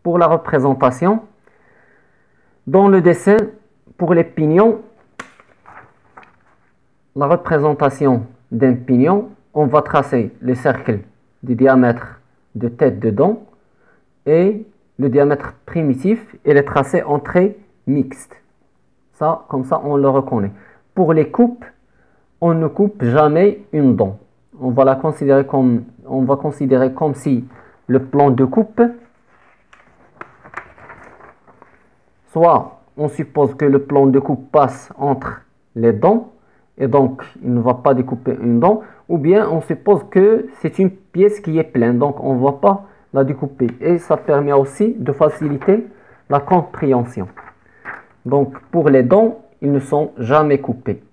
Pour la représentation, dans le dessin, pour les pignons, la représentation d'un pignon, on va tracer le cercle du diamètre de tête de dent et le diamètre primitif, il est tracé en traits mixtes. Ça, comme ça, on le reconnaît. Pour les coupes, on ne coupe jamais une dent. On va considérer comme si le plan de coupe, soit on suppose que le plan de coupe passe entre les dents, et donc il ne va pas découper une dent, ou bien on suppose que c'est une pièce qui est pleine, donc on ne va pas la découper. Et ça permet aussi de faciliter la compréhension. Donc pour les dents, ils ne sont jamais coupés.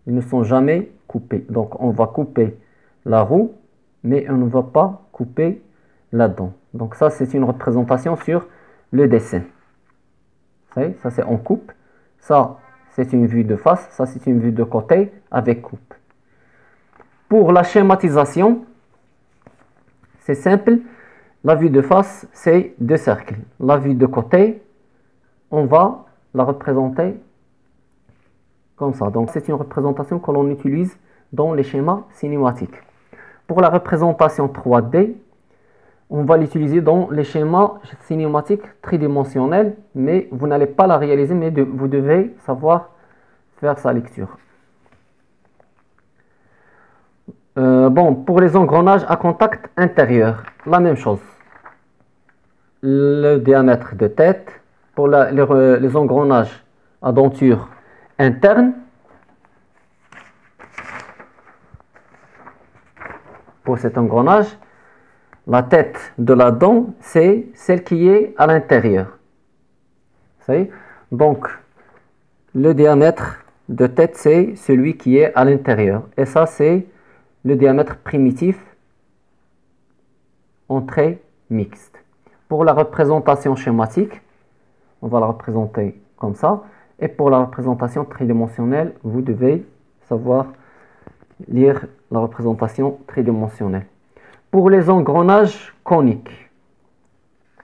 Ils ne sont jamais coupés. Donc on va couper la roue, mais on ne va pas couper la dent. Donc ça, c'est une représentation sur le dessin. Ça c'est en coupe. Ça, c'est une vue de face. Ça, c'est une vue de côté avec coupe. Pour la schématisation, c'est simple. La vue de face, c'est deux cercles. La vue de côté, on va la représenter comme ça. Donc, c'est une représentation que l'on utilise dans les schémas cinématiques. Pour la représentation 3D, on va l'utiliser dans les schémas cinématiques tridimensionnels, mais vous n'allez pas la réaliser, mais vous devez savoir faire sa lecture. Bon, pour les engrenages à contact intérieur, la même chose. Le diamètre de tête. Pour les engrenages à denture interne, pour cet engrenage, la tête de la dent, c'est celle qui est à l'intérieur. Donc, le diamètre de tête, c'est celui qui est à l'intérieur. Et ça, c'est le diamètre primitif en traits mixtes. Pour la représentation schématique, on va la représenter comme ça. Et pour la représentation tridimensionnelle, vous devez savoir lire la représentation tridimensionnelle. Pour les engrenages coniques,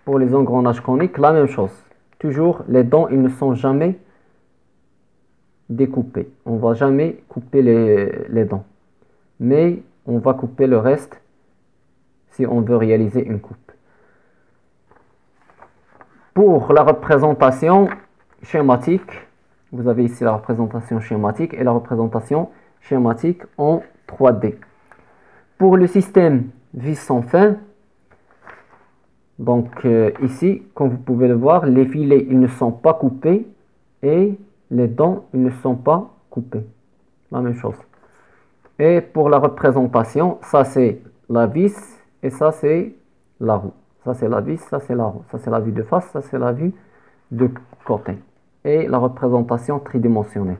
la même chose. Toujours, les dents, ils ne sont jamais découpés. On ne va jamais couper les dents. Mais on va couper le reste si on veut réaliser une coupe. Pour la représentation schématique, vous avez ici la représentation schématique et la représentation schématique en 3D. Pour le système vis sans fin, donc ici, comme vous pouvez le voir, les filets ils ne sont pas coupés et les dents ils ne sont pas coupés. La même chose. Et pour la représentation, ça c'est la vis et ça c'est la roue. Ça c'est la vis, ça c'est la roue. Ça c'est la vue de face, ça c'est la vue de côté. Et la représentation tridimensionnelle.